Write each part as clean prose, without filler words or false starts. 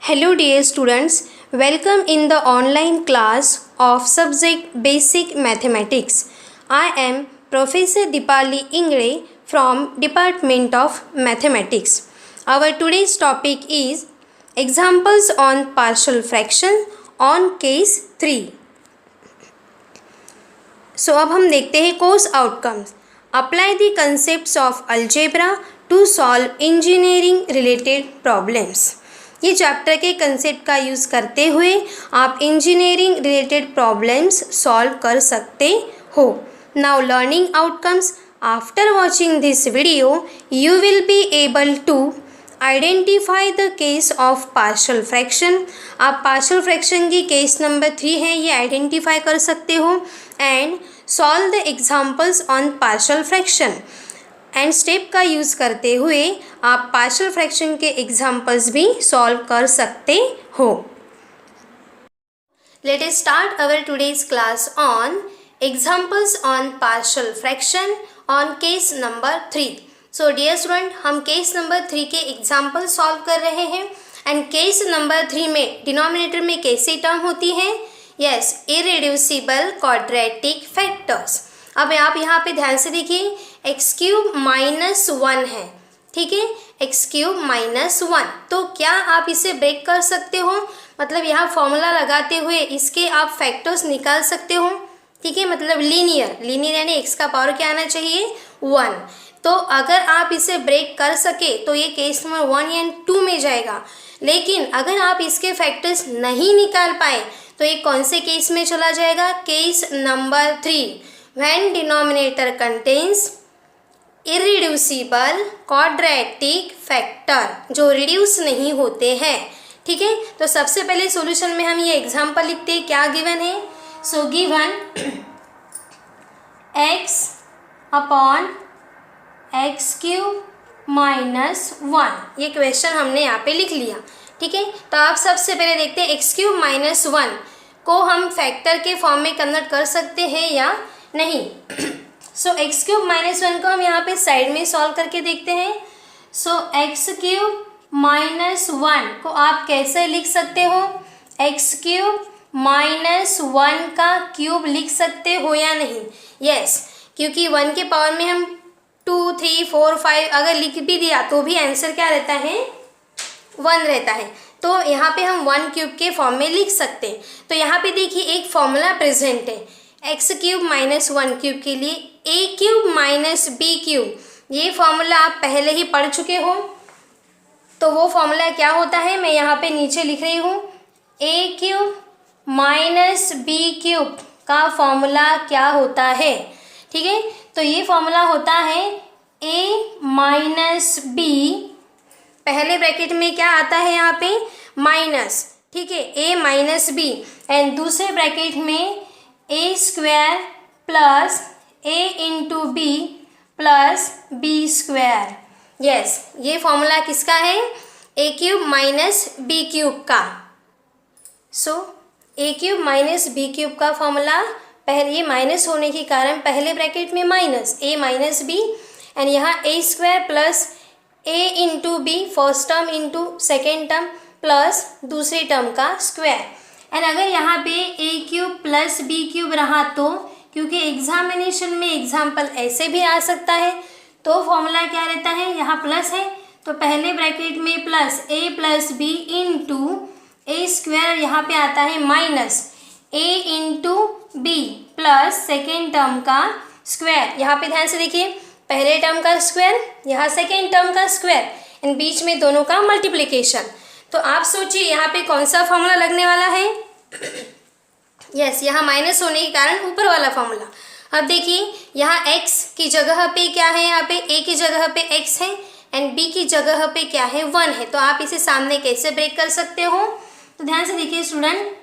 Hello dear students, welcome in the online class of subject Basic Mathematics. I am Professor Dipali Ingre from Department of Mathematics. Our today's topic is examples on partial fraction on case 3. So अब हम देखते हैं course outcomes. Apply the concepts of algebra to solve engineering related problems. ये chapter के concept का use करते हुए आप इंजीनियरिंग रिलेटेड प्रॉब्लम्स सॉल्व कर सकते हो. Now learning outcomes. After watching this video you will be able to identify the case of partial fraction. आप पार्शियल फ्रैक्शन की केस नंबर 3 है ये आइडेंटिफाई कर सकते हो and solve the examples on partial fraction. And step का use करते हुए आप पार्शियल फ्रैक्शन के एग्जाम्पल्स भी सॉल्व कर सकते हो. Let us start our today's class on examples on partial fraction on case number 3. So dear student, हम केस नंबर 3 के एग्जाम्पल सॉल्व कर रहे हैं एंड केस नंबर 3 में डिनोमिनेटर में कैसी टर्म होती है? Yes, irreducible quadratic factors. अब आप यहाँ पे ध्यान से देखिए, एक्स क्यूब माइनस 1 है, ठीक है, एक्स क्यूब माइनस 1. तो क्या आप इसे ब्रेक कर सकते हो? मतलब यहाँ फॉर्मूला लगाते हुए इसके आप फैक्टर्स निकाल सकते हो, ठीक है. मतलब लीनियर यानी एक्स का पावर क्या आना चाहिए? 1. तो अगर आप इसे ब्रेक कर सके तो ये केस नंबर 1 या 2 में जाएगा. लेकिन अगर आप इसके फैक्टर्स नहीं निकाल पाए तो ये कौन से केस में चला जाएगा? Case number 3, when denominator contains irreducible quadratic factor, जो रिड्यूस नहीं होते हैं, ठीक है. तो सबसे पहले सॉल्यूशन में हम ये एग्जांपल लिखते हैं. क्या गिवन है? So given x upon x cube minus 1. ये क्वेश्चन हमने यहाँ पे लिख लिया, ठीक है. तो आप सबसे पहले देखते हैं एक्स क्यूब माइनस 1 को हम फैक्टर के फॉर्म में कन्वर्ट कर सकते हैं या नहीं. सो एक्स क्यूब माइनस 1 को हम यहाँ पे साइड में सॉल्व करके देखते हैं. सो एक्स क्यूब माइनस 1 को आप कैसे लिख सकते हो? एक्स क्यूब माइनस 1 का क्यूब लिख सकते हो या नहीं? यस, क्योंकि 1 के पावर में हम 2, 3, 4, 5 अगर लिख भी दिया तो भी आंसर क्या रहता है? 1 रहता है. तो यहाँ पे हम 1 क्यूब के फॉर्म में लिख सकते हैं. तो यहाँ पे देखिए एक फॉर्मूला प्रेजेंट है एक्स क्यूब माइनस 1 क्यूब के लिए, ए क्यूब माइनस बी क्यूब. ये फॉर्मूला आप पहले ही पढ़ चुके हो. तो वो फॉर्मूला क्या होता है मैं यहाँ पे नीचे लिख रही हूँ. ए क्यूब माइनस बी क्यूब का फॉर्मूला क्या होता है? ठीक है, तो ये फॉर्मूला होता है ए माइनस बी, पहले ब्रैकेट में क्या आता है यहाँ पे? माइनस, ठीक है, ए माइनस बी, एंड दूसरे ब्रैकेट में A square plus A into B plus B square. Yes, ये फॉर्मूला किसका है? A cube minus B cube का. So A cube minus B cube का फॉर्मूला, पहले ये माइनस होने के कारण पहले ब्रैकेट में minus A minus B, and यहाँ A square plus A into B first term into second term plus दूसरी टर्म का स्क्वायर. एंड अगर यहाँ पे A cube plus B cube रहा तो, क्योंकि एग्जामिनेशन में एग्जाम्पल ऐसे भी आ सकता है, तो फॉर्मूला क्या रहता है? यहाँ प्लस है तो पहले ब्रैकेट में plus A plus B into A square, यहाँ पे आता है minus A into B plus second term का स्क्वायर. यहाँ पे ध्यान से देखिए, पहले टर्म का स्क्वायर, यहाँ सेकेंड टर्म का स्क्वायर, एंड बीच में दोनों का मल्टीप्लिकेशन. तो आप सोचिए यहाँ पे कौन सा फॉर्मूला लगने वाला है? यस, यहाँ माइनस होने के कारण ऊपर वाला फॉर्मूला. अब देखिए यहाँ x की जगह पे क्या है? यहाँ पे a की जगह पे x है एंड b की जगह पे क्या है? 1 है. तो आप इसे सामने कैसे ब्रेक कर सकते हो? तो ध्यान से देखिए स्टूडेंट,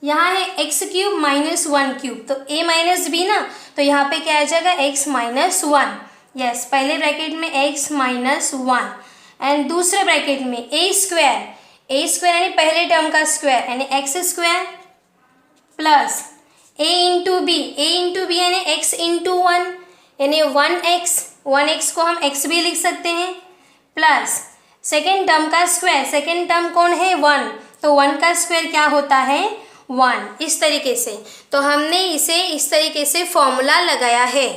यहाँ है एक्स क्यूब माइनस 1 क्यूब, तो a माइनस बी ना, तो यहाँ पे क्या आ जाएगा? x minus 1. यस, पहले ब्रैकेट में x माइनस 1 एंड दूसरे ब्रैकेट में a स्क्वायर यानी पहले टर्म का स्क्वायर यानी x square plus A into B यानी एक्स इंटू 1 यानी 1x को हम x भी लिख सकते हैं, प्लस सेकेंड टर्म का स्क्वायर, सेकेंड टर्म कौन है? 1, तो 1 का स्क्वायर क्या होता है 1, इस तरीके से। तो हमने इसे इस तरीके से फॉर्मूला लगाया है।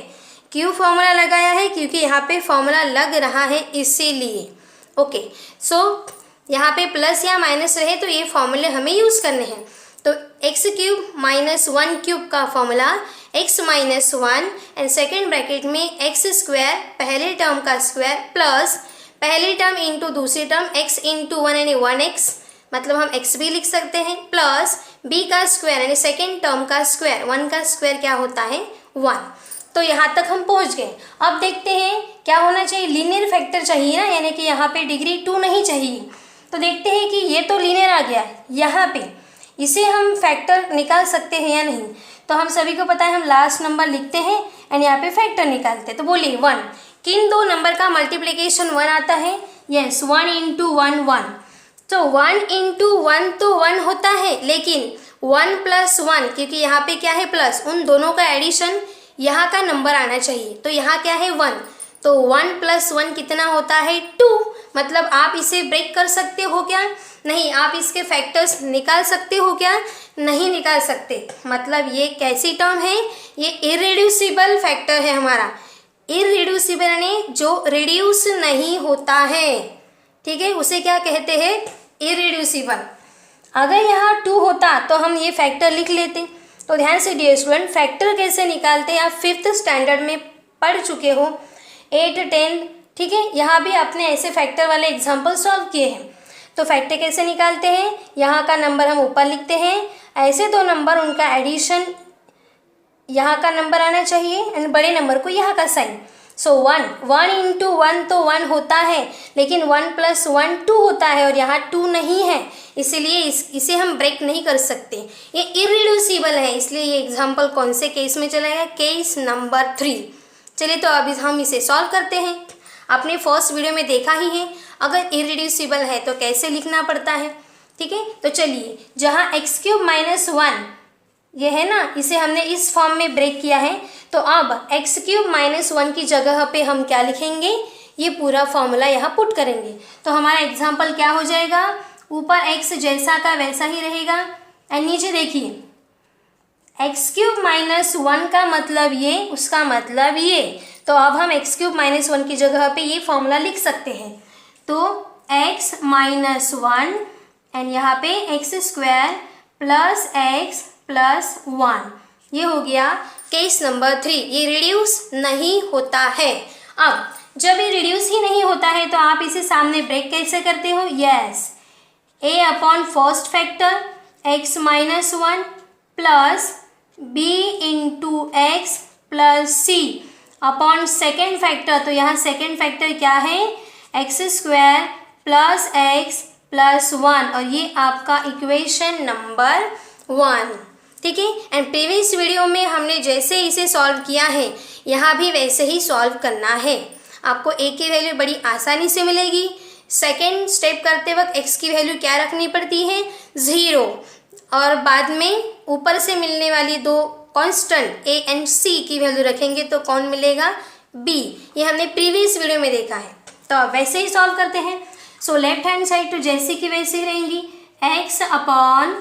क्यों फॉर्मूला लगाया है? क्योंकि यहाँ पे फॉर्मूला लग रहा है इसीलिए। ओके, सो यहाँ पे प्लस या माइनस रहे तो ये फॉर्मूले हमें यूज़ करने हैं। तो एक्स क्यूब माइनस 1 क्यूब का formula x minus 1 and second bracket में एक्स स्क्वायर पहले टर्म का स्क्वायर प्लस पहली टर्म इंटू दूसरी टर्म x इंटू 1 यानी 1x, मतलब हम x भी लिख सकते हैं, प्लस b का स्क्वायर यानी सेकेंड टर्म का स्क्वायर, 1 का स्क्वायर क्या होता है 1। तो यहाँ तक हम पहुँच गए। अब देखते हैं क्या होना चाहिए, लीनियर फैक्टर चाहिए ना, यानी कि यहाँ पे डिग्री 2 नहीं चाहिए। तो देखते हैं कि ये तो लीनियर आ गया है, यहाँ पे इसे हम फैक्टर निकाल सकते हैं या नहीं। तो हम सभी को पता है हम लास्ट नंबर लिखते हैं एंड यहाँ पे फैक्टर निकालते हैं। तो बोलिए 1, किन दो नंबर का मल्टीप्लिकेशन 1 आता है? Yes, 1 into 1 1। तो 1 इंटू 1 तो 1 होता है, लेकिन 1 प्लस 1, क्योंकि यहाँ पे क्या है प्लस, उन दोनों का एडिशन यहाँ का नंबर आना चाहिए। तो यहाँ क्या है 1, तो 1 प्लस 1 कितना होता है 2। मतलब आप इसे ब्रेक कर सकते हो क्या? नहीं। आप इसके फैक्टर्स निकाल सकते हो क्या? नहीं निकाल सकते। मतलब ये कैसी टर्म है? ये इरेड्यूसिबल फैक्टर है हमारा। इरेड्यूसिबल यानी जो रिड्यूस नहीं होता है, ठीक है, उसे क्या कहते हैं? इरेड्यूसिबल। अगर यहाँ 2 होता तो हम ये फैक्टर लिख लेते। तो ध्यान से डियर स्टूडेंट, फैक्टर कैसे निकालते हैं आप 5th स्टैंडर्ड में पढ़ चुके हो, 8 10, ठीक है। यहाँ भी आपने ऐसे फैक्टर वाले एग्जाम्पल सॉल्व किए हैं। तो फैक्टर कैसे निकालते हैं? यहाँ का नंबर हम ऊपर लिखते हैं, ऐसे दो नंबर उनका एडिशन यहाँ का नंबर आना चाहिए एंड बड़े नंबर को यहाँ का साइन। सो 1 इंटू 1 तो 1 होता है, लेकिन 1 प्लस 1 2 होता है और यहाँ 2 नहीं है, इसीलिए इसे हम ब्रेक नहीं कर सकते। ये इरिड्यूसिबल है, इसलिए ये एग्जाम्पल कौन से केस में चलेगा? Case number 3। चलिए तो अभी हम इसे सॉल्व करते हैं। आपने फर्स्ट वीडियो में देखा ही है, अगर इरिड्यूसिबल है तो कैसे लिखना पड़ता है, ठीक है। तो चलिए, जहाँ एक्स क्यूब माइनस 1 ये है ना, इसे हमने इस फॉर्म में ब्रेक किया है। तो अब एक्स क्यूब माइनस 1 की जगह पे हम क्या लिखेंगे? ये पूरा फॉर्मूला यहाँ पुट करेंगे। तो हमारा एग्जाम्पल क्या हो जाएगा? ऊपर एक्स जैसा का वैसा ही रहेगा एंड नीचे देखिए एक्स क्यूब माइनस 1 का मतलब ये, उसका मतलब ये। तो अब हम एक्स क्यूब माइनस 1 की जगह पे ये फॉर्मूला लिख सकते हैं। तो एक्स माइनस 1 एंड यहाँ पे x square plus x plus 1, ये हो गया केस नंबर 3। ये रिड्यूस नहीं होता है। अब जब ये रिड्यूस ही नहीं होता है तो आप इसे सामने ब्रेक कैसे करते हो? Yes, a upon first factor x minus 1 plus b into x plus c upon second factor. तो यहाँ सेकेंड फैक्टर क्या है? X square plus x plus 1, और ये आपका इक्वेशन नंबर 1, ठीक है। एंड प्रीवियस वीडियो में हमने जैसे इसे सॉल्व किया है, यहाँ भी वैसे ही सॉल्व करना है। आपको a की वैल्यू बड़ी आसानी से मिलेगी। सेकेंड स्टेप करते वक्त x की वैल्यू क्या रखनी पड़ती है? 0, और बाद में ऊपर से मिलने वाली दो कांस्टेंट a एंड c की वैल्यू रखेंगे तो कौन मिलेगा? b। ये हमने प्रीवियस वीडियो में देखा है। तो अब वैसे ही सॉल्व करते हैं। सो लेफ्ट हैंड साइड तो जैसे की वैसे ही रहेंगी, x upon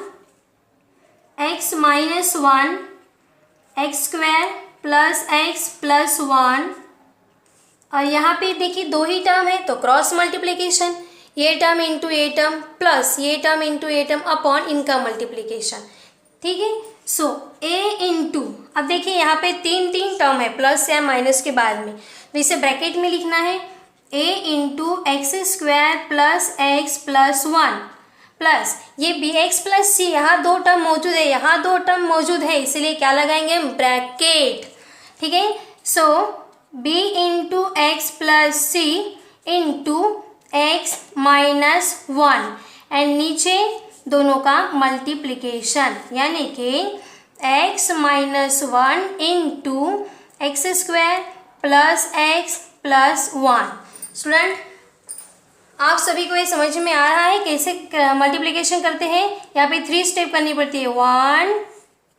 x minus 1 x square plus x plus 1, और यहाँ पे देखिए दो ही टर्म है तो क्रॉस मल्टीप्लिकेशन, ये टर्म इंटू ये टर्म प्लस ये टर्म इंटू ये टर्म अपॉन इनका मल्टीप्लिकेशन, ठीक है। सो a इंटू, अब देखिए यहाँ पे तीन टर्म है प्लस या माइनस के बाद में, तो इसे ब्रैकेट में लिखना है a into x square plus x plus 1 plus ये बी एक्स प्लस सी, यहाँ दो टर्म मौजूद है, यहाँ दो टर्म मौजूद है, इसलिए क्या लगाएंगे हम? ब्रैकेट, ठीक है। So b into x plus c into x minus 1 and नीचे दोनों का मल्टीप्लिकेशन, यानी कि x minus 1 into x square plus x plus 1। Student, आप सभी को ये समझ में आ रहा है कैसे मल्टीप्लिकेशन करते हैं? यहाँ पे 3 स्टेप करनी पड़ती है, 1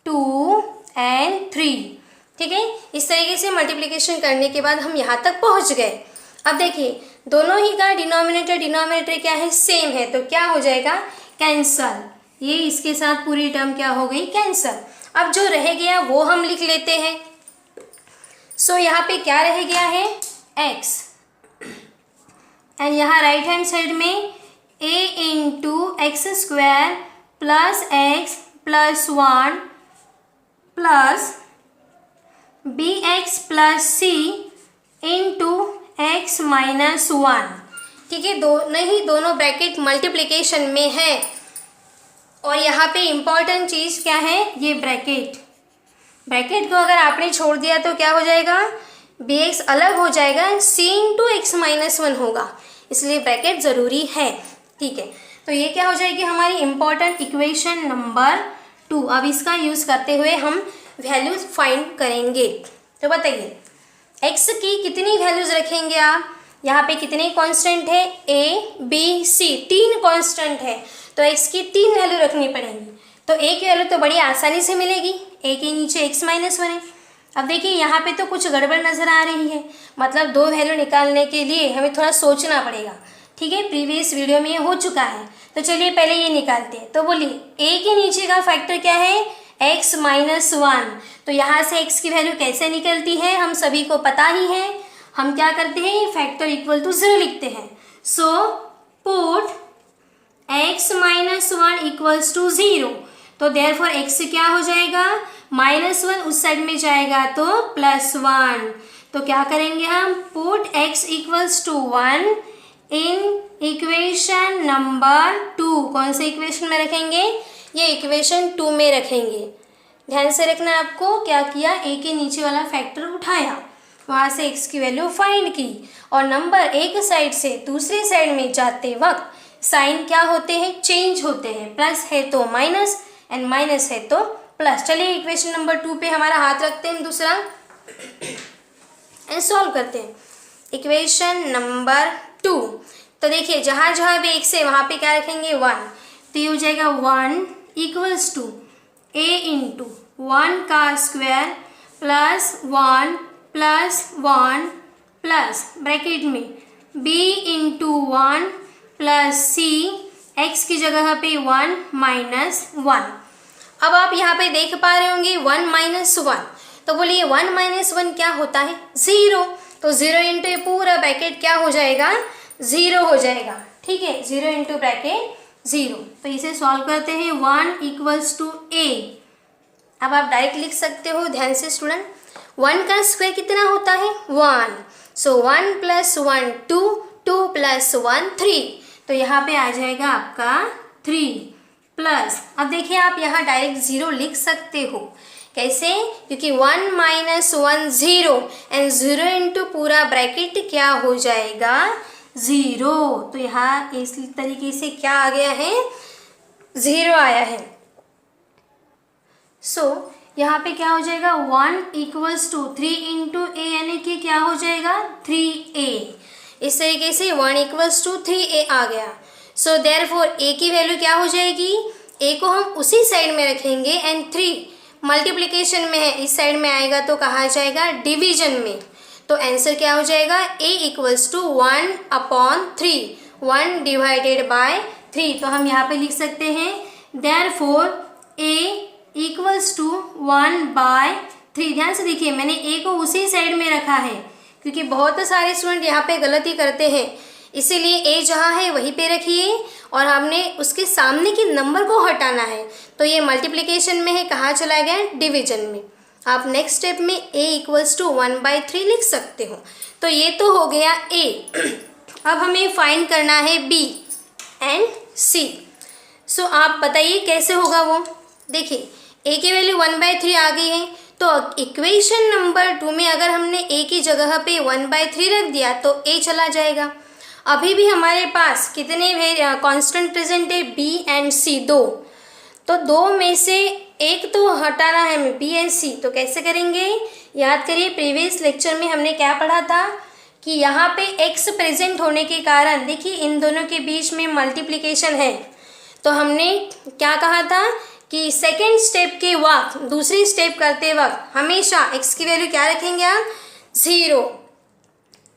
2 एंड 3, ठीक है। इस तरीके से मल्टीप्लिकेशन करने के बाद हम यहाँ तक पहुँच गए। अब देखिए दोनों ही का डिनोमिनेटर क्या है? सेम है। तो क्या हो जाएगा? कैंसल, ये इसके साथ पूरी टर्म क्या हो गई, कैंसल। अब जो रह गया वो हम लिख लेते हैं। सो यहाँ पे क्या रह गया है, x, एंड यहाँ राइट हैंड साइड में a into x square plus x plus 1 plus b x plus c into x minus 1। ठीक है, दोनों ब्रैकेट मल्टीप्लिकेशन में है। और यहाँ पे इम्पॉर्टेंट चीज़ क्या है, ये ब्रैकेट को अगर आपने छोड़ दिया तो क्या हो जाएगा, बी एक्स अलग हो जाएगा, सी इंटू एक्स माइनस 1 होगा, इसलिए ब्रैकेट ज़रूरी है। ठीक है, तो ये क्या हो जाएगी हमारी इम्पॉर्टेंट इक्वेशन नंबर 2। अब इसका यूज़ करते हुए हम वैल्यूज फाइंड करेंगे। तो बताइए x की कितनी वैल्यूज रखेंगे आप, यहाँ पे कितने कांस्टेंट है, a b c, 3 कांस्टेंट है, तो x की 3 वैल्यू रखनी पड़ेंगी। तो a की वैल्यू तो बड़ी आसानी से मिलेगी, a के नीचे x माइनस 1 है। अब देखिए यहाँ पे तो कुछ गड़बड़ नज़र आ रही है, मतलब 2 वैल्यू निकालने के लिए हमें थोड़ा सोचना पड़ेगा। ठीक है, प्रीवियस वीडियो में ये हो चुका है, तो चलिए पहले ये निकालते हैं। तो बोलिए a के नीचे का फैक्टर क्या है, x माइनस 1। तो यहाँ से x की वैल्यू कैसे निकलती है हम सभी को पता ही है, हम क्या करते हैं, फैक्टर इक्वल टू 0 लिखते हैं। So put x minus 1 equals to 0। तो देयरफॉर x क्या हो जाएगा, माइनस 1 उस साइड में जाएगा तो प्लस 1। तो क्या करेंगे हम, put x equals to 1 in equation number 2। कौन से इक्वेशन में रखेंगे, ये इक्वेशन 2 में रखेंगे। ध्यान से रखना आपको, क्या किया, a के नीचे वाला फैक्टर उठाया, वहाँ से x की वैल्यू फाइंड की, और नंबर एक साइड से दूसरी साइड में जाते वक्त साइन क्या होते हैं, चेंज होते हैं, प्लस है तो माइनस एंड माइनस है तो प्लस। चलिए इक्वेशन नंबर 2 पे हमारा हाथ रखते हैं दूसरा एंड सॉल्व करते हैं। इक्वेशन नंबर 2, तो देखिए जहाँ जहाँ भी x है वहाँ पे क्या रखेंगे, 1। तो ये हो जाएगा 1 इक्वल्स टू a इंटू 1 का square plus 1 plus 1 plus bracket में b into 1 plus c, x की जगह पे 1 माइनस 1। अब आप यहाँ पे देख पा रहे होंगे 1 माइनस 1, तो बोलिए 1 माइनस 1 क्या होता है, 0। तो 0 इंटू ये पूरा ब्रैकेट क्या हो जाएगा, 0 हो जाएगा। ठीक है, 0 इंटू ब्रैकेट 0। तो इसे सॉल्व करते हैं, 1 इक्वल्स टू a। अब आप डायरेक्ट लिख सकते हो, ध्यान से स्टूडेंट, 1 का स्क्वायर कितना होता है, 1। सो 1 प्लस 1 2, 2 प्लस 1 3। तो यहाँ पे आ जाएगा आपका 3 प्लस, अब देखिए आप यहाँ डायरेक्ट 0 लिख सकते हो, कैसे, क्योंकि 1 माइनस 1 0 एंड 0 इंटू पूरा ब्रैकेट क्या हो जाएगा, 0। तो यहाँ इस तरीके से क्या आ गया है, 0 आया है। सो यहाँ पे क्या हो जाएगा, 1 इक्वल्स टू 3 इंटू ए, यानी कि क्या हो जाएगा 3a। इस तरीके से 1 इक्वल्स टू 3a आ गया। सो देयरफॉर a की वैल्यू क्या हो जाएगी, a को हम उसी साइड में रखेंगे एंड 3 मल्टीप्लिकेशन में है, इस साइड में आएगा तो कहा जाएगा डिवीजन में। तो आंसर क्या हो जाएगा, a equals to 1/3, 1 divided by 3। तो हम यहाँ पे लिख सकते हैं देयरफॉर a इक्वल्स टू 1/3। ध्यान से देखिए मैंने a को उसी साइड में रखा है, क्योंकि बहुत सारे स्टूडेंट यहाँ पे गलती करते हैं, इसीलिए a जहाँ है वहीं पे रखिए और हमने उसके सामने के नंबर को हटाना है। तो ये मल्टीप्लिकेशन में है, कहाँ चला गया, डिवीजन में। आप नेक्स्ट स्टेप में a इक्वल्स टू 1/3 लिख सकते हो। तो ये तो हो गया a। अब हमें फाइंड करना है b एंड c। सो आप बताइए कैसे होगा वो। देखिए a की वैल्यू 1/3 आ गई है, तो इक्वेशन नंबर 2 में अगर हमने a की जगह पे 1/3 रख दिया तो a चला जाएगा। अभी भी हमारे पास कितने कांस्टेंट प्रेजेंट है, b एंड c, 2। तो 2 में से एक तो हटाना है हमें, b एंड c। तो कैसे करेंगे, याद करिए प्रीवियस लेक्चर में हमने क्या पढ़ा था कि यहाँ पे x प्रेजेंट होने के कारण देखिए इन दोनों के बीच में मल्टीप्लिकेशन है। तो हमने क्या कहा था कि सेकेंड स्टेप के वक्त, दूसरी स्टेप करते वक्त हमेशा x की वैल्यू क्या रखेंगे आप, 0।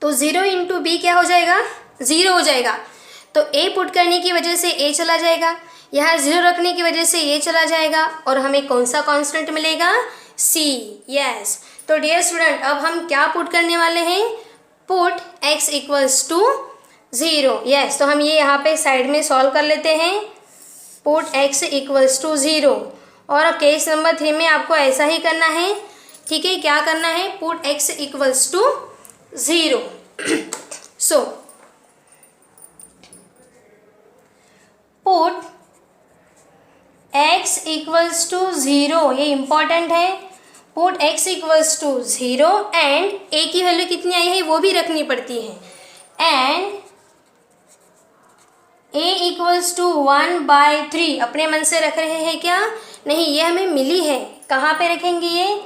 तो 0 इंटू बी क्या हो जाएगा, 0 हो जाएगा। तो ए पुट करने की वजह से ए चला जाएगा, यहाँ 0 रखने की वजह से ये चला जाएगा और हमें कौन सा कांस्टेंट मिलेगा, सी। यस, तो डियर स्टूडेंट अब हम क्या पुट करने वाले हैं, put x equals to 0। Yes, तो हम ये यहाँ पे साइड में सॉल्व कर लेते हैं, पुट x इक्वल्स टू 0। और केस नंबर 3 में आपको ऐसा ही करना है, ठीक है। क्या करना है, put x equals to 0। So put x equals to 0, ये इंपॉर्टेंट है। Put x equals to 0 and a की वैल्यू कितनी आई है वो भी रखनी पड़ती है, एंड a इक्वल्स टू 1/3। अपने मन से रख रहे हैं क्या, नहीं, ये हमें मिली है। कहाँ पे रखेंगे ये,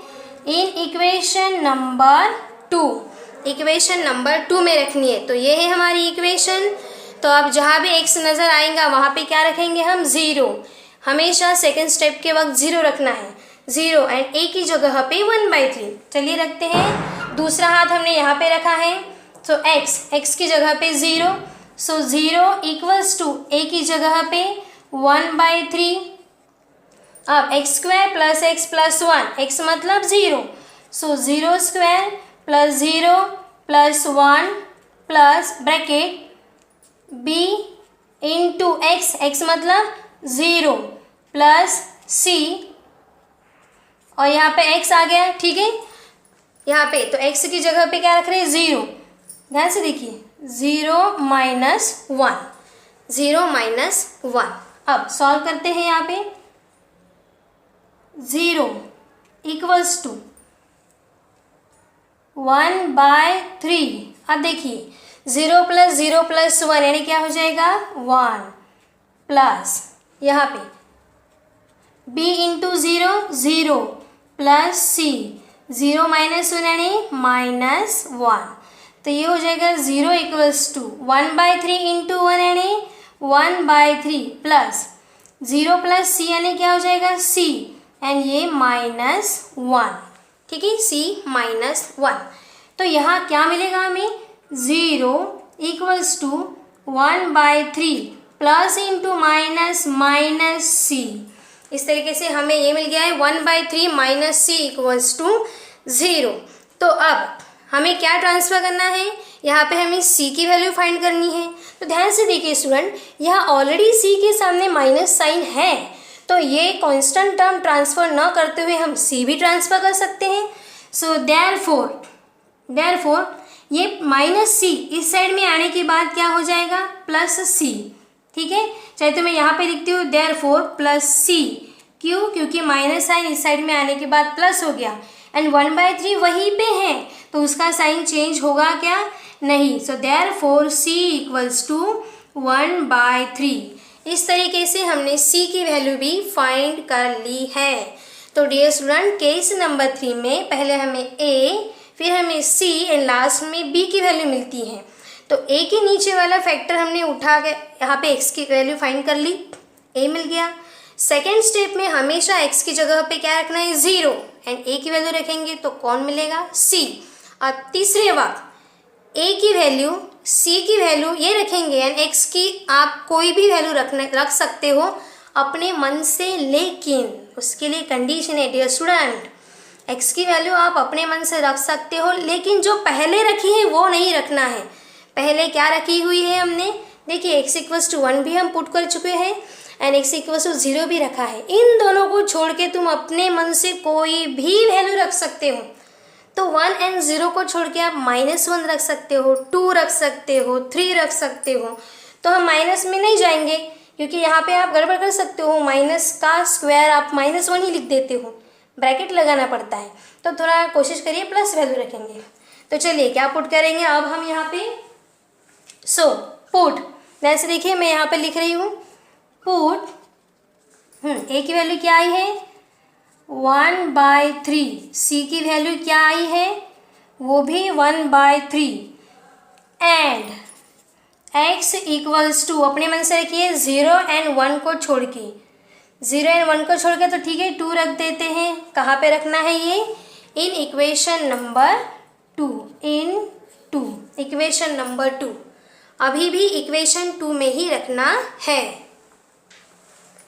इन इक्वेशन नंबर 2, इक्वेशन नंबर 2 में रखनी है। तो ये है हमारी इक्वेशन। तो अब जहाँ भी x नज़र आएगा वहाँ पे क्या रखेंगे हम, 0। हमेशा सेकेंड स्टेप के वक्त 0 रखना है, 0 एंड a की जगह पे 1/3। चलिए रखते हैं, दूसरा हाथ हमने यहाँ पे रखा है, तो x की जगह पे 0, सो 0 इक्वल्स टू a की जगह पे 1/3। अब x² plus x plus 1, x मतलब 0, सो 0² plus 0 plus 1 plus bracket b into x मतलब 0 प्लस c, और यहाँ पे x आ गया, ठीक है। यहाँ पे तो x की जगह पे क्या रख रहे हैं, 0। ध्यान से देखिए, 0 माइनस 1, 0 माइनस 1। अब सॉल्व करते हैं, यहाँ पे 0 इक्वल्स टू 1/3। अब देखिए 0 प्लस 0 प्लस 1 यानी क्या हो जाएगा, 1 प्लस यहाँ पे b into 0, 0 plus c, 0 minus 1 यानी -1। तो ये हो जाएगा 0 इक्वल्स टू 1/3 इंटू 1 यानी 1/3 प्लस 0 प्लस c यानी क्या हो जाएगा, c, एंड ये -1, ठीक है, c -1। तो यहाँ क्या मिलेगा हमें, 0 equals to 1/3 plus into minus c। इस तरीके से हमें ये मिल गया है 1/3 माइनस c इक्वल्स टू 0। तो अब हमें क्या ट्रांसफ़र करना है, यहाँ पे हमें c की वैल्यू फाइंड करनी है। तो ध्यान से देखिए स्टूडेंट, यहाँ ऑलरेडी c के सामने माइनस साइन है, तो ये कांस्टेंट टर्म ट्रांसफ़र न करते हुए हम c भी ट्रांसफ़र कर सकते हैं। सो देयरफॉर ये -c इस साइड में आने के बाद क्या हो जाएगा, +c, ठीक है। चाहे तो मैं यहाँ पे लिखती हूँ देयरफॉर +c, क्यों, क्योंकि माइनस साइन इस साइड में आने के बाद प्लस हो गया, एंड 1/3 वहीं पे है तो उसका साइन चेंज होगा क्या, नहीं। So therefore c equals to 1/3। इस तरीके से हमने c की वैल्यू भी फाइंड कर ली है। तो डियर स्टूडेंट, केस नंबर 3 में पहले हमें a, फिर हमें c एंड लास्ट में b की वैल्यू मिलती है। तो a के नीचे वाला फैक्टर हमने उठा के यहाँ पे x की वैल्यू फाइंड कर ली, a मिल गया। सेकेंड स्टेप में हमेशा x की जगह पे क्या रखना है, 0 एंड a की वैल्यू रखेंगे तो कौन मिलेगा, c। और तीसरे वक्त a की वैल्यू c की वैल्यू ये रखेंगे एंड x की आप कोई भी वैल्यू रख सकते हो अपने मन से, लेकिन उसके लिए कंडीशन है डियर स्टूडेंट, x की वैल्यू आप अपने मन से रख सकते हो, लेकिन जो पहले रखी है वो नहीं रखना है। पहले क्या रखी हुई है हमने, देखिए x इक्वल्स टू 1 भी हम पुट कर चुके हैं एंड x इक्वल्स टू 0 भी रखा है। इन दोनों को छोड़ के तुम अपने मन से कोई भी वैल्यू रख सकते हो। तो 1 एंड 0 को छोड़ के आप -1 रख सकते हो, 2 रख सकते हो, 3 रख सकते हो। तो हम माइनस में नहीं जाएंगे क्योंकि यहाँ पे आप गड़बड़ कर सकते हो, माइनस का स्क्वायर आप -1 ही लिख देते हो, ब्रैकेट लगाना पड़ता है। तो थोड़ा कोशिश करिए प्लस वैल्यू रखेंगे। तो चलिए क्या पुट करेंगे अब हम यहाँ पे, सो पुट, जैसे देखिए मैं यहाँ पे लिख रही हूँ पुट, a की वैल्यू क्या आई है, 1/3, c की वैल्यू क्या आई है, वो भी 1/3, एंड x इक्वल्स टू अपने मन से रखिए 0 एंड 1 को छोड़ के, 0 एंड 1 को छोड़ के तो ठीक है 2 रख देते हैं। कहाँ पे रखना है ये, इन इक्वेशन नंबर 2, इन 2, इक्वेशन नंबर 2। अभी भी इक्वेशन 2 में ही रखना है।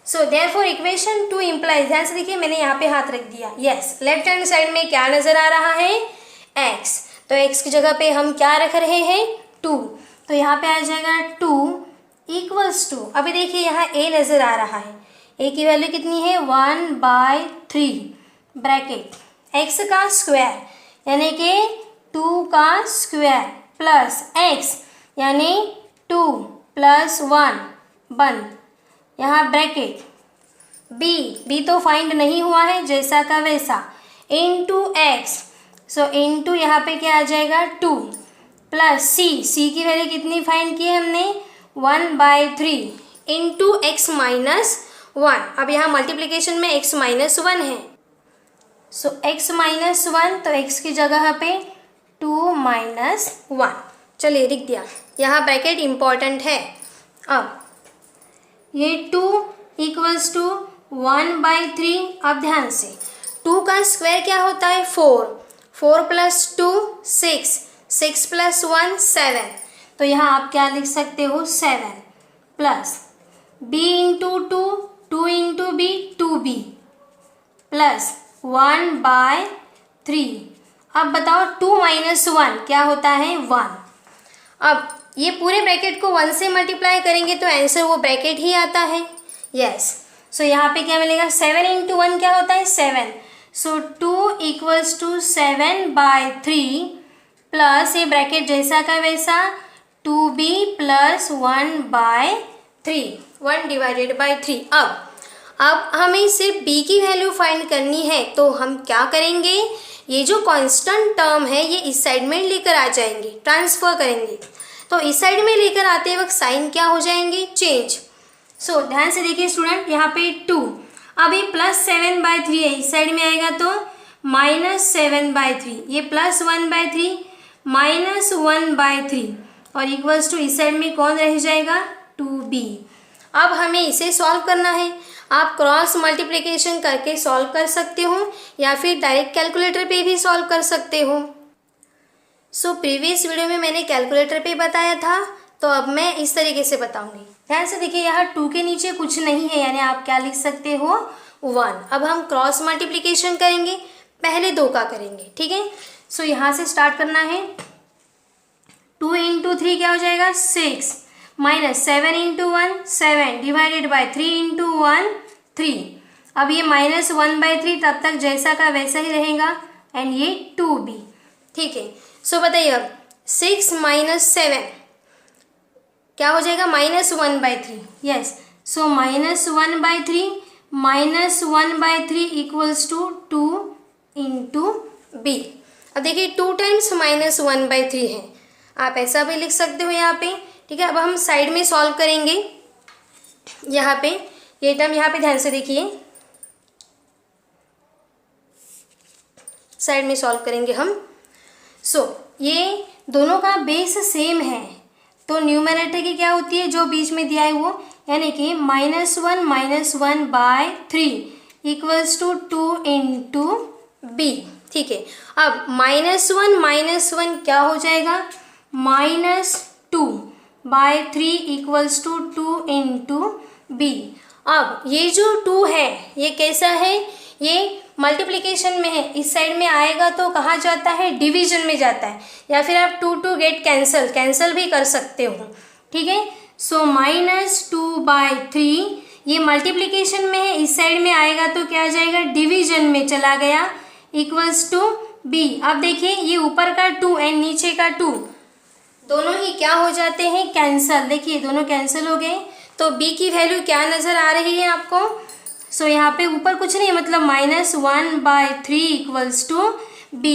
सो देयरफॉर इक्वेशन 2 इम्प्लाइज, ध्यान से देखिए मैंने यहाँ पे हाथ रख दिया, यस लेफ्ट हैंड साइड में क्या नज़र आ रहा है, x, तो x की जगह पे हम क्या रख रहे हैं, 2, तो यहाँ पे आ जाएगा 2 इक्वल्स टू, अभी देखिए यहाँ a नज़र आ रहा है, a की वैल्यू कितनी है 1/3 ब्रैकेट x का स्क्वायर यानी कि 2 का स्क्वायर प्लस x यानी 2 + 1 बंद, यहाँ ब्रैकेट b तो फाइंड नहीं हुआ है जैसा का वैसा, इनटू x, सो इनटू यहाँ पे क्या आ जाएगा 2 प्लस c की वैल्यू कितनी फाइंड की है हमने 1/3 इंटू x - 1, अब यहाँ मल्टीप्लिकेशन में x - 1 है, सो x - 1 तो x की जगह पे 2 - 1, चलिए लिख दिया, यहाँ ब्रैकेट इम्पॉर्टेंट है। अब ये 2 इक्वल्स टू 1/3, अब ध्यान से 2 का स्क्वायर क्या होता है 4 + 2 6, 6 + 1 7, तो यहाँ आप क्या लिख सकते हो 7 plus b into 2, 2 into b 2b plus 1/3, अब बताओ 2 - 1 क्या होता है 1, अब ये पूरे ब्रैकेट को 1 से मल्टीप्लाई करेंगे तो आंसर वो ब्रैकेट ही आता है, यस, सो यहाँ पे क्या मिलेगा 7 इंटू 1 क्या होता है 7, सो 2 इक्वल्स टू 7/3 प्लस ये ब्रैकेट जैसा का वैसा 2b प्लस 1/3, 1/3। अब हमें सिर्फ b की वैल्यू फाइंड करनी है, तो हम क्या करेंगे, ये जो कांस्टेंट टर्म है ये इस साइड में लेकर आ जाएंगे, ट्रांसफ़र करेंगे, तो इस साइड में लेकर आते वक्त साइन क्या हो जाएंगे चेंज। सो ध्यान से देखिए स्टूडेंट, यहाँ पे 2, अभी प्लस 7/3 है, इस साइड में आएगा तो -7/3, ये प्लस 1/3 माइनस 1/3 और इक्वल्स टू इस साइड में कौन रह जाएगा 2b। अब हमें इसे सॉल्व करना है, आप क्रॉस मल्टीप्लिकेशन करके सॉल्व कर सकते हो या फिर डायरेक्ट कैलकुलेटर पे भी सॉल्व कर सकते हो। सो प्रीवियस वीडियो में मैंने कैलकुलेटर पे बताया था, तो अब मैं इस तरीके से बताऊंगी। ध्यान से देखिए, यहाँ 2 के नीचे कुछ नहीं है, यानी आप क्या लिख सकते हो 1। अब हम क्रॉस मल्टीप्लिकेशन करेंगे, पहले 2 का करेंगे, ठीक है। सो यहाँ से स्टार्ट करना है, 2 इंटू 3 क्या हो जाएगा 6 minus 7 into 1 7 divided by 3 into 1 3। अब ये -1/3 तब तक जैसा का वैसा ही रहेगा एंड ये 2b, ठीक है। सो बताइए अब 6 - 7 क्या हो जाएगा -1/3, yes, so -1/3 -1/3 equals to 2 into b। अब देखिए 2 टाइम्स -1/3 है, आप ऐसा भी लिख सकते हो यहाँ पे, ठीक है। अब हम साइड में सॉल्व करेंगे, यहाँ पे ये टर्म यहाँ पे ध्यान से देखिए, साइड में सॉल्व करेंगे हम। सो ये दोनों का बेस सेम है, तो न्यूमरेटर की क्या होती है जो बीच में दिया है वो, यानी कि -1 - 1/3 इक्वल्स टू 2 इंटू b, ठीक है। अब -1 - 1 क्या हो जाएगा -2/3 इक्वल्स टू 2 इंटू b। अब ये जो 2 है ये कैसा है, ये मल्टीप्लिकेशन में है, इस साइड में आएगा तो कहाँ जाता है डिवीजन में जाता है, या फिर आप 2 गेट कैंसल भी कर सकते हो, ठीक है। सो -2/3 ये मल्टीप्लिकेशन में है, इस साइड में आएगा तो क्या आ जाएगा डिवीजन में चला गया इक्वल्स टू b। अब देखिए ये ऊपर का 2 एंड नीचे का 2 दोनों ही क्या हो जाते हैं कैंसल, देखिए दोनों कैंसिल हो गए, तो b की वैल्यू क्या नज़र आ रही है आपको। सो यहाँ पे ऊपर कुछ नहीं, मतलब -1/3 इक्वल्स टू b,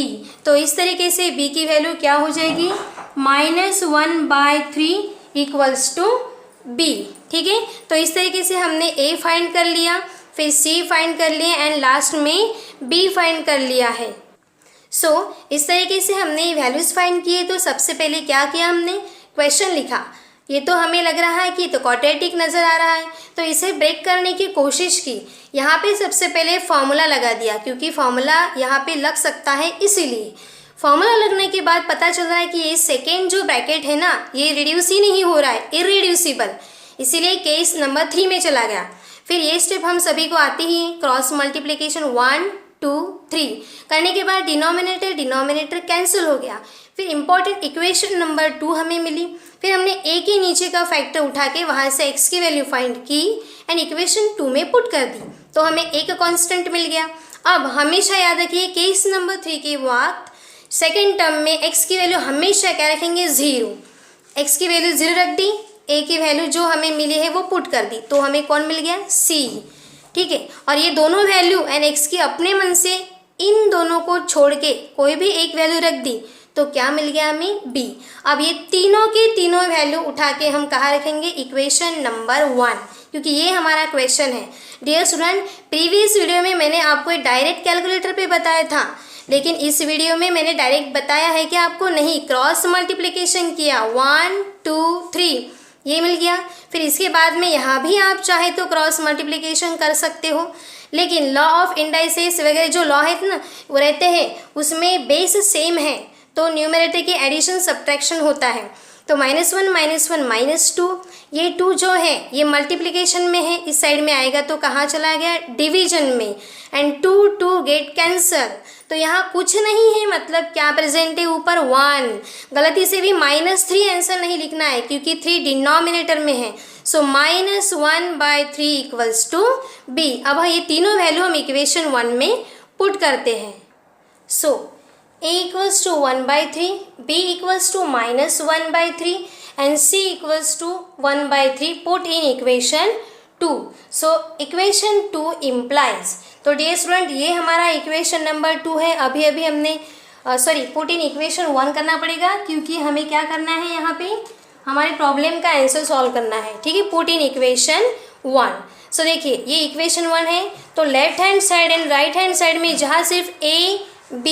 तो इस तरीके से b की वैल्यू क्या हो जाएगी -1/3 इक्वल्स टू b, ठीक है। तो इस तरीके से हमने a फाइंड कर लिया, फिर c फाइंड कर लिया एंड लास्ट में b फाइंड कर लिया है। सो इस तरीके से हमने वैल्यूज़ फाइंड किए। तो सबसे पहले क्या किया, हमने क्वेश्चन लिखा, ये तो हमें लग रहा है कि तो क्वाड्रेटिक नज़र आ रहा है, तो इसे ब्रेक करने की कोशिश की। यहाँ पे सबसे पहले फार्मूला लगा दिया, क्योंकि फार्मूला यहाँ पे लग सकता है इसीलिए फॉर्मूला लगने के बाद पता चल रहा है कि ये सेकेंड जो ब्रैकेट है ना, ये रिड्यूस ही नहीं हो रहा है, इररिड्यूसिबल, इसीलिए केस नंबर 3 में चला गया। फिर ये स्टेप हम सभी को आती ही, क्रॉस मल्टीप्लिकेशन 1 2 3 करने के बाद डिनोमिनेटर कैंसिल हो गया। फिर इंपॉर्टेंट इक्वेशन नंबर 2 हमें मिली। फिर हमने a के नीचे का फैक्टर उठा के वहाँ से x की वैल्यू फाइंड की एंड इक्वेशन 2 में पुट कर दी, तो हमें a का कांस्टेंट मिल गया। अब हमेशा याद रखिए केस नंबर 3 के वक्त सेकेंड टर्म में x की वैल्यू हमेशा क्या रखेंगे, 0। x की वैल्यू 0 रख दी, a की वैल्यू जो हमें मिली है वो पुट कर दी, तो हमें कौन मिल गया, c। ठीक है, और ये दोनों वैल्यू एंड x की अपने मन से इन दोनों को छोड़ के कोई भी एक वैल्यू रख दी, तो क्या मिल गया हमें, b। अब ये तीनों के तीनों वैल्यू उठा के हम कहाँ रखेंगे, इक्वेशन नंबर 1, क्योंकि ये हमारा क्वेश्चन है। डियर स्टूडेंट, प्रीवियस वीडियो में मैंने आपको डायरेक्ट कैलकुलेटर पे बताया था, लेकिन इस वीडियो में मैंने डायरेक्ट बताया है कि आपको नहीं, क्रॉस मल्टीप्लिकेशन किया 1 2 3 ये मिल गया। फिर इसके बाद में यहाँ भी आप चाहे तो क्रॉस मल्टीप्लिकेशन कर सकते हो, लेकिन लॉ ऑफ इंडाइसेस वगैरह जो लॉ है ना वो रहते हैं, उसमें बेस सेम है, तो न्यूमरेटर की एडिशन सब्ट्रैक्शन होता है। तो -1 -1 -2, ये 2 जो है ये मल्टीप्लिकेशन में है, इस साइड में आएगा तो कहाँ चला गया, डिवीजन में, एंड 2 गेट कैंसल, तो यहाँ कुछ नहीं है, मतलब क्या प्रेजेंट है ऊपर, 1। गलती से भी -3 आंसर नहीं लिखना है, क्योंकि 3 डिनोमिनेटर में है। सो -1/3 इक्वल्स टू b। अब ये तीनों वैल्यू हम इक्वेशन 1 में पुट करते हैं। सो a equals to 1/3, b equals to -1/3 and c equals to 1/3 put in equation 2. So equation 2 implies, तो डियर स्टूडेंट ये हमारा इक्वेशन नंबर 2 है। अभी हमने पुट इन इक्वेशन 1 करना पड़ेगा, क्योंकि हमें क्या करना है, यहाँ पे हमारे प्रॉब्लम का आंसर सॉल्व करना है। ठीक है, पुट इन इक्वेशन 1। सो देखिए ये इक्वेशन 1 है, तो left hand side and right hand side में जहाँ सिर्फ a b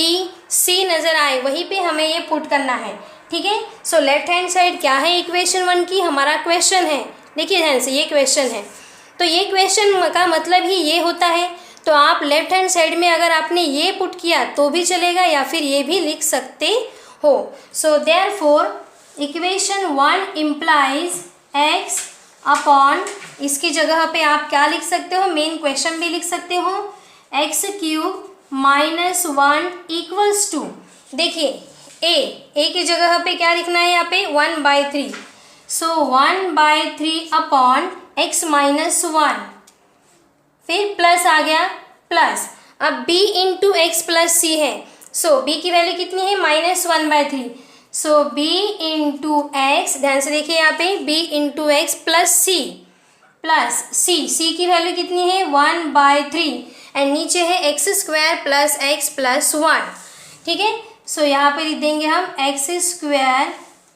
c नज़र आए वहीं पे हमें ये पुट करना है। ठीक है, सो लेफ्ट हैंड साइड क्या है इक्वेशन 1 की, हमारा क्वेश्चन है। देखिए ध्यान से, ये क्वेश्चन है, तो ये क्वेश्चन का मतलब ही ये होता है, तो आप लेफ्ट हैंड साइड में अगर आपने ये पुट किया तो भी चलेगा, या फिर ये भी लिख सकते हो। So therefore equation 1 implies x upon, इसकी जगह पे आप क्या लिख सकते हो, मेन क्वेश्चन भी लिख सकते हो, x³ -1 इक्वल्स टू, देखिए a की जगह पे क्या लिखना है, यहाँ पे 1/3, सो 1/3 अपॉन x -1, फिर प्लस आ गया प्लस, अब b इंटू एक्स प्लस सी है, सो b की वैल्यू कितनी है, -1/3, सो b इंटू एक्स, ध्यान से देखिए यहाँ पे b इंटू एक्स प्लस सी की वैल्यू कितनी है, 1/3, एंड नीचे है x² प्लस x प्लस 1। ठीक है, सो यहाँ पे लिख देंगे हम x²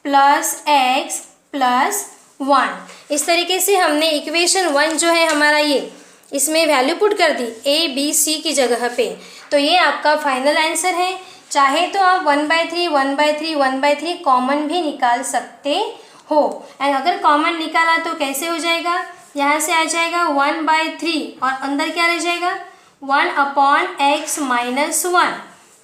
प्लस x प्लस 1। इस तरीके से हमने इक्वेशन 1 जो है हमारा ये, इसमें वैल्यू पुट कर दी a b c की जगह पे, तो ये आपका फाइनल आंसर है। चाहे तो आप 1/3 1/3 1/3 कॉमन भी निकाल सकते हो, एंड अगर कॉमन निकाला तो कैसे हो जाएगा, यहाँ से आ जाएगा 1/3 और अंदर क्या रह जाएगा, 1/x -1।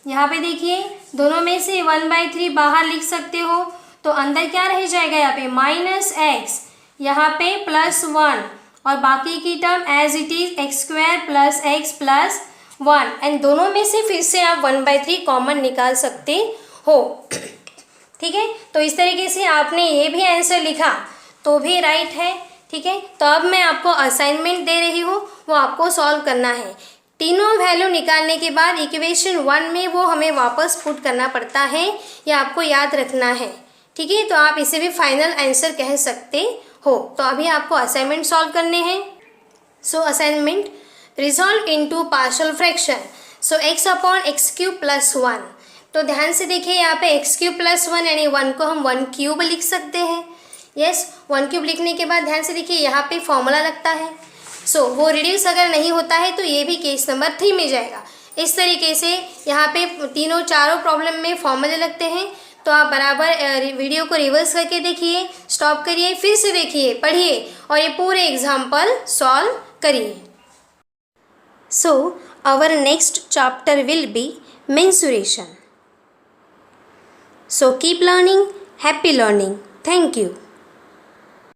यहाँ पे देखिए दोनों में से 1/3 बाहर लिख सकते हो, तो अंदर क्या रह जाएगा, यहाँ पे -x, यहाँ पे +1, और बाकी की term as it is x² plus x plus 1, and दोनों में से फिर से आप 1/3 कॉमन निकाल सकते हो। ठीक है, तो इस तरीके से आपने ये भी आंसर लिखा तो भी राइट है। ठीक है, तो अब मैं आपको असाइनमेंट दे रही हूँ, वो आपको सॉल्व करना है। तीनों वैल्यू निकालने के बाद इक्वेशन 1 में वो हमें वापस पुट करना पड़ता है, या आपको याद रखना है। ठीक है, तो आप इसे भी फाइनल आंसर कह सकते हो। तो अभी आपको असाइनमेंट सॉल्व करने हैं। So assignment, resolve into partial fraction, so x/x³ + 1। तो ध्यान से देखिए यहाँ पे x³ + 1 यानी 1 को हम 1³ लिख सकते हैं। यस, 1³ लिखने के बाद ध्यान से देखिए यहाँ पे फॉर्मूला लगता है, सो वो रिड्यूस अगर नहीं होता है तो ये भी केस नंबर 3 में जाएगा। इस तरीके से यहाँ पे तीनों चारों प्रॉब्लम में फॉर्मूले लगते हैं। तो आप बराबर वीडियो को रिवर्स करके देखिए, स्टॉप करिए, फिर से देखिए, पढ़िए और ये पूरे एग्जाम्पल सॉल्व करिए। So our next chapter will be mensuration. So keep learning, happy learning. Thank you.